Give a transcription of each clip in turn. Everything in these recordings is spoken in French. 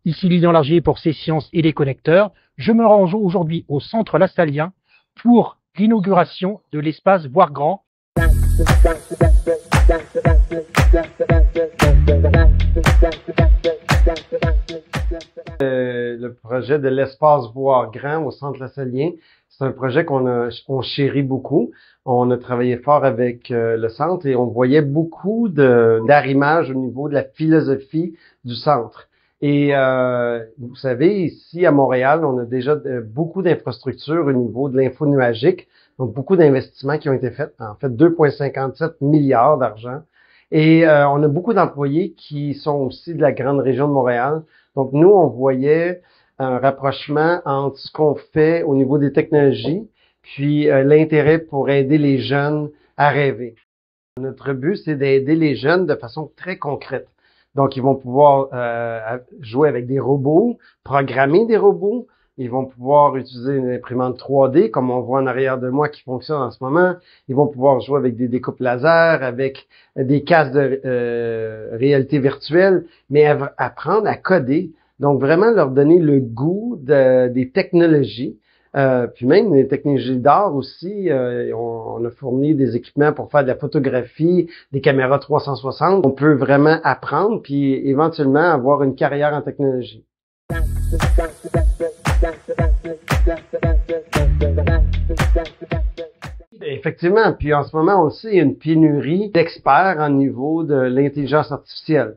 Ici Lilian Largier pour C-Sciences et les connecteurs. Je me rends aujourd'hui au centre Lassalien pour l'inauguration de l'espace Voir Grand. Le projet de l'espace Voir Grand au centre Lassalien, c'est un projet qu'on chérit beaucoup. On a travaillé fort avec le centre et on voyait beaucoup d'arrimage au niveau de la philosophie du centre. Et vous savez, ici à Montréal, on a déjà beaucoup d'infrastructures au niveau de l'info nuagique, donc beaucoup d'investissements qui ont été faits, en fait 2,57 milliards d'argent. Et on a beaucoup d'employés qui sont aussi de la grande région de Montréal. Donc nous, on voyait un rapprochement entre ce qu'on fait au niveau des technologies, puis l'intérêt pour aider les jeunes à rêver. Notre but, c'est d'aider les jeunes de façon très concrète. Donc, ils vont pouvoir jouer avec des robots, programmer des robots. Ils vont pouvoir utiliser une imprimante 3D, comme on voit en arrière de moi qui fonctionne en ce moment. Ils vont pouvoir jouer avec des découpes laser, avec des casques de réalité virtuelle, mais apprendre à coder. Donc, vraiment leur donner le goût des technologies. Puis même les technologies d'art aussi, on a fourni des équipements pour faire de la photographie, des caméras 360. On peut vraiment apprendre puis éventuellement avoir une carrière en technologie. Effectivement, puis en ce moment, on le sait, il y a une pénurie d'experts au niveau de l'intelligence artificielle.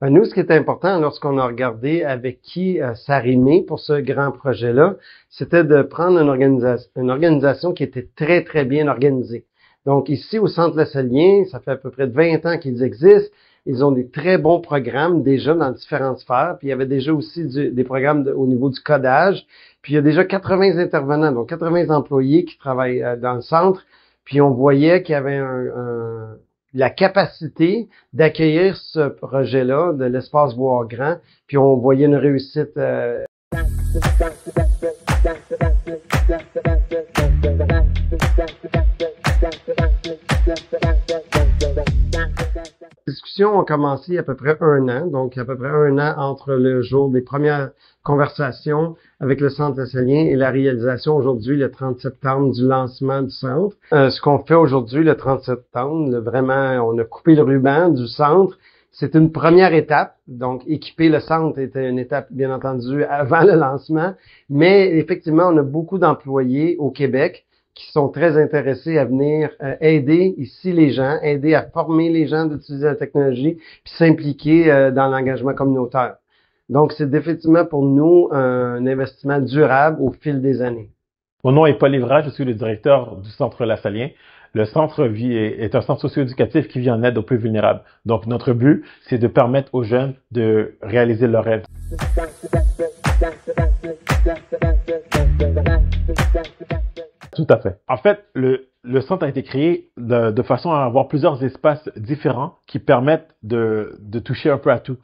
Nous, ce qui est important lorsqu'on a regardé avec qui s'arrimer pour ce grand projet-là, c'était de prendre une organisation qui était très, très bien organisée. Donc ici, au Centre Lassalien, ça fait à peu près 20 ans qu'ils existent. Ils ont des très bons programmes déjà dans différentes sphères. Puis il y avait déjà aussi des programmes au niveau du codage. Puis il y a déjà 80 intervenants, donc 80 employés qui travaillent dans le centre. Puis on voyait qu'il y avait la capacité d'accueillir ce projet-là de l'espace Voir Grand, puis on voyait une réussite. Les discussions ont commencé il y a à peu près 1 an, donc à peu près 1 an entre le jour des premières conversations avec le Centre Lassalien et la réalisation aujourd'hui, le 30 septembre, du lancement du centre. Ce qu'on fait aujourd'hui, le 30 septembre, vraiment, on a coupé le ruban du centre. C'est une première étape, donc équiper le centre était une étape, bien entendu, avant le lancement, mais effectivement, on a beaucoup d'employés au Québec qui sont très intéressés à venir aider ici les gens, aider à former les gens d'utiliser la technologie, puis s'impliquer dans l'engagement communautaire. Donc, c'est définitivement pour nous un investissement durable au fil des années. Mon nom est Paul Livrage, je suis le directeur du Centre Lassalien. Le centre est un centre socio-éducatif qui vient en aide aux plus vulnérables. Donc, notre but, c'est de permettre aux jeunes de réaliser leurs rêves. Tout à fait. En fait, le centre a été créé de façon à avoir plusieurs espaces différents qui permettent de toucher un peu à tout.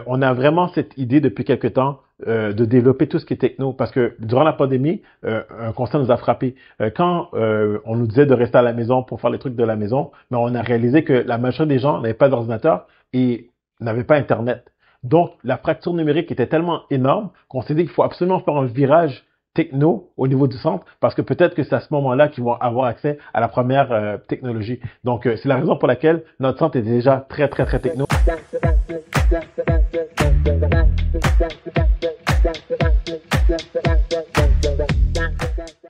On a vraiment cette idée depuis quelque temps de développer tout ce qui est techno, parce que durant la pandémie, un constat nous a frappé. Quand on nous disait de rester à la maison pour faire les trucs de la maison, mais on a réalisé que la majorité des gens n'avaient pas d'ordinateur et n'avaient pas Internet. Donc, la fracture numérique était tellement énorme qu'on s'est dit qu'il faut absolument faire un virage techno au niveau du centre, parce que peut-être que c'est à ce moment-là qu'ils vont avoir accès à la première technologie. Donc, c'est la raison pour laquelle notre centre est déjà très, très, très techno.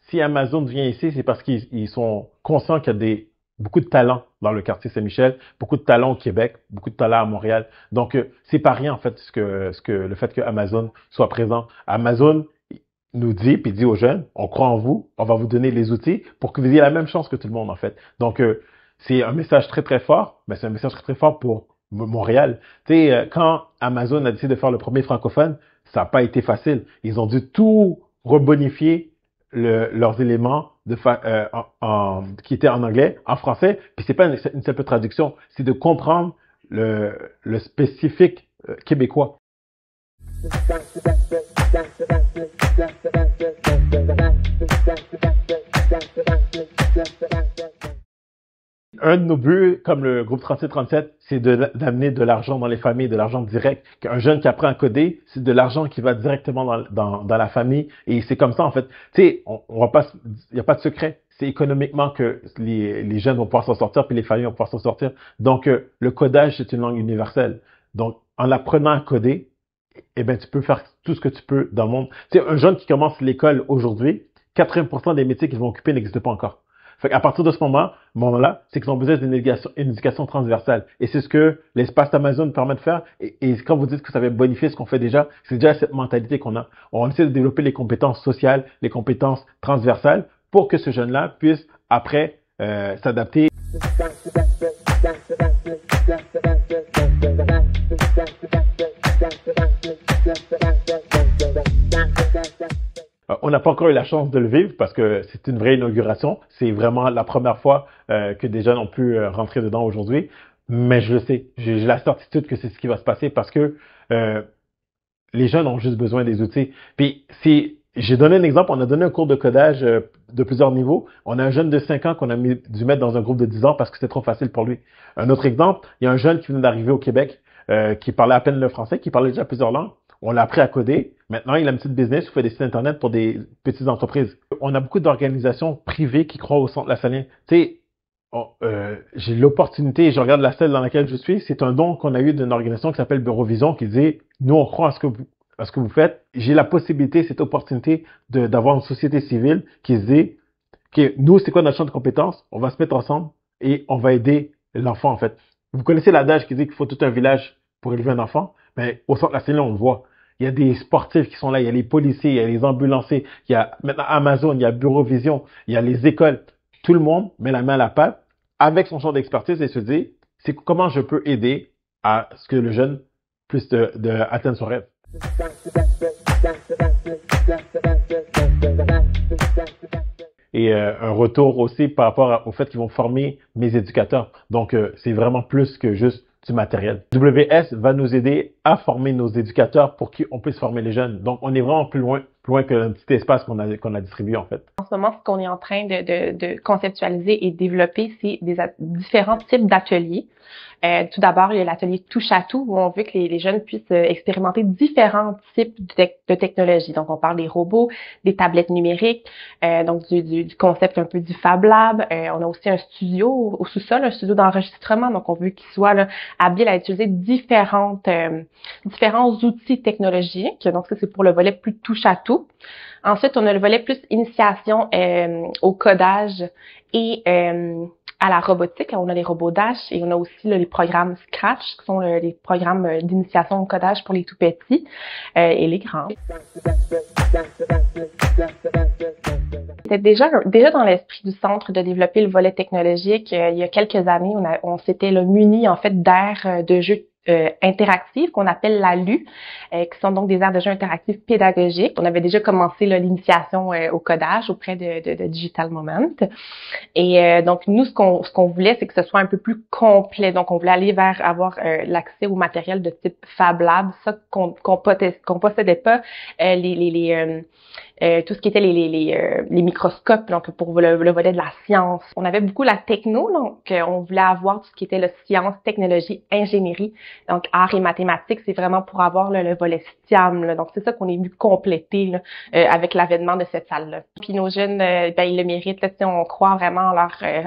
Si Amazon vient ici, c'est parce qu'ils sont conscients qu'il y a beaucoup de talents dans le quartier Saint-Michel, beaucoup de talents au Québec, beaucoup de talents à Montréal. Donc, c'est pas rien, en fait, le fait que Amazon soit présent. Amazon nous dit, puis dit aux jeunes, on croit en vous, on va vous donner les outils pour que vous ayez la même chance que tout le monde, en fait. Donc, c'est un message très, très fort, mais c'est un message très, très fort pour Montréal. Tu sais, quand Amazon a décidé de faire le premier francophone, ça n'a pas été facile. Ils ont dû tout rebonifier leurs éléments qui étaient en anglais, en français, puis c'est pas une simple traduction, c'est de comprendre le spécifique québécois. Un de nos buts, comme le groupe 3737, c'est d'amener de l'argent dans les familles, de l'argent direct. Un jeune qui apprend à coder, c'est de l'argent qui va directement dans la famille. Et c'est comme ça, en fait. Tu sais, on va pas, il n'y a pas de secret. C'est économiquement que les jeunes vont pouvoir s'en sortir, puis les familles vont pouvoir s'en sortir. Donc, le codage, c'est une langue universelle. Donc, en apprenant à coder, eh ben, tu peux faire tout ce que tu peux dans le monde. Tu sais, un jeune qui commence l'école aujourd'hui, 80% des métiers qu'ils vont occuper n'existent pas encore. Fait qu'à partir de ce moment-là, c'est qu'ils ont besoin d'une éducation transversale. Et c'est ce que l'espace Amazon permet de faire. Et quand vous dites que ça va bonifier ce qu'on fait déjà, c'est déjà cette mentalité qu'on a. On essaie de développer les compétences sociales, les compétences transversales pour que ce jeune-là puisse, après, s'adapter. On n'a pas encore eu la chance de le vivre parce que c'est une vraie inauguration. C'est vraiment la première fois que des jeunes ont pu rentrer dedans aujourd'hui. Mais je le sais, j'ai la certitude que c'est ce qui va se passer parce que les jeunes ont juste besoin des outils. Puis j'ai donné un exemple, on a donné un cours de codage de plusieurs niveaux. On a un jeune de 5 ans qu'on a dû mettre dans un groupe de 10 ans parce que c'était trop facile pour lui. Un autre exemple, il y a un jeune qui vient d'arriver au Québec qui parlait à peine le français, qui parlait déjà plusieurs langues. On l'a appris à coder. Maintenant, il a une petite business, il fait des sites Internet pour des petites entreprises. On a beaucoup d'organisations privées qui croient au Centre Lassalien. Tu sais, j'ai l'opportunité, je regarde la salle dans laquelle je suis, c'est un don qu'on a eu d'une organisation qui s'appelle Bureau Vision qui dit, nous, on croit à ce que vous faites. J'ai la possibilité, cette opportunité d'avoir une société civile qui se dit, OK, nous, c'est quoi notre champ de compétences? On va se mettre ensemble et on va aider l'enfant, en fait. Vous connaissez l'adage qui dit qu'il faut tout un village pour élever un enfant? Mais au Centre Lassalien, on le voit. Il y a des sportifs qui sont là, il y a les policiers, il y a les ambulanciers, il y a maintenant Amazon, il y a Bureau Vision, il y a les écoles. Tout le monde met la main à la pâte avec son champ d'expertise et se dit, c'est comment je peux aider à ce que le jeune puisse atteindre son rêve. Et un retour aussi par rapport au fait qu'ils vont former mes éducateurs. Donc, c'est vraiment plus que juste du matériel. WS va nous aider à former nos éducateurs pour qu'on puisse former les jeunes. Donc, on est vraiment plus loin qu'un petit espace qu'on a distribué, en fait. En ce moment, ce qu'on est en train de conceptualiser et développer, c'est différents types d'ateliers. Tout d'abord, il y a l'atelier touche à tout où on veut que les jeunes puissent expérimenter différents types de technologies. Donc, on parle des robots, des tablettes numériques, donc du concept un peu du Fab Lab. On a aussi un studio au sous-sol, un studio d'enregistrement. Donc, on veut qu'ils soient là, habiles à utiliser différents outils technologiques. Donc, ça, c'est pour le volet plus touche à tout. Ensuite, on a le volet plus initiation au codage et à la robotique. On a les robots Dash et on a aussi là, les programmes Scratch, qui sont les programmes d'initiation au codage pour les tout petits et les grands. C'était déjà dans l'esprit du centre de développer le volet technologique. Il y a quelques années, on s'était muni en fait d'aires de jeux interactives qu'on appelle la LU, qui sont donc des aires de jeux interactifs pédagogiques. On avait déjà commencé l'initiation au codage auprès de Digital Moment. Et donc, nous, ce qu'on voulait, c'est que ce soit un peu plus complet. Donc, on voulait aller vers avoir l'accès au matériel de type Fab Lab, ça qu'on possédait pas, tout ce qui était les microscopes, donc pour le volet de la science. On avait beaucoup la techno, donc on voulait avoir tout ce qui était la science, technologie, ingénierie, donc arts et mathématiques. C'est vraiment pour avoir le volet STEAM, là. Donc c'est ça qu'on est venu compléter là, avec l'avènement de cette salle-là. Puis nos jeunes, ils le méritent. Là, on croit vraiment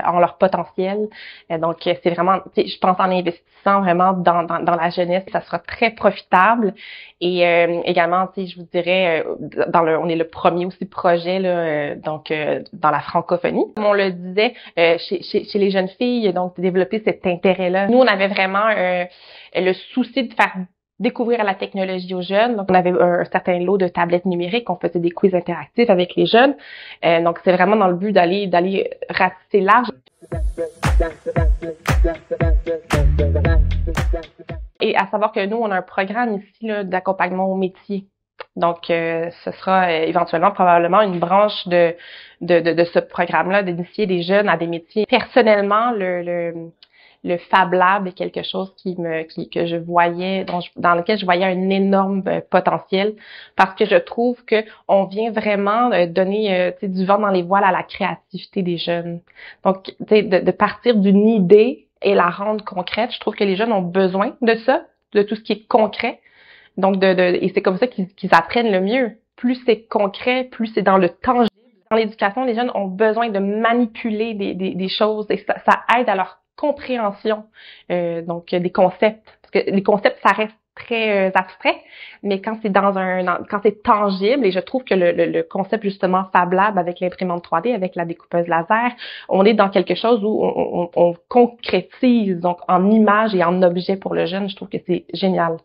en leur potentiel. Donc c'est vraiment, je pense en investissant vraiment dans la jeunesse, ça sera très profitable. Et également, je vous dirais, on est le premier aussi projet là, donc dans la francophonie. Comme on le disait, chez les jeunes filles, donc de développer cet intérêt-là. Nous, on avait vraiment le souci de faire découvrir la technologie aux jeunes. Donc, on avait un certain lot de tablettes numériques. On faisait des quiz interactifs avec les jeunes. Donc, c'est vraiment dans le but d'aller ratisser large. Et à savoir que nous, on a un programme ici là, d'accompagnement au métier. Donc, ce sera éventuellement probablement une branche de ce programme-là, d'initier des jeunes à des métiers. Personnellement, le Fab Lab est quelque chose que je voyais, dans lequel je voyais un énorme potentiel, parce que je trouve que on vient vraiment donner du vent dans les voiles à la créativité des jeunes. Donc, de partir d'une idée et la rendre concrète, je trouve que les jeunes ont besoin de ça, de tout ce qui est concret. Donc, et c'est comme ça qu'ils apprennent le mieux. Plus c'est concret, plus c'est dans le tangible. Dans l'éducation, les jeunes ont besoin de manipuler des choses et ça aide à leur compréhension donc des concepts. Parce que les concepts, ça reste très abstrait, mais quand c'est quand c'est tangible, et je trouve que le concept justement Fab Lab avec l'imprimante 3D, avec la découpeuse laser, on est dans quelque chose où on concrétise donc en images et en objets pour le jeune. Je trouve que c'est génial.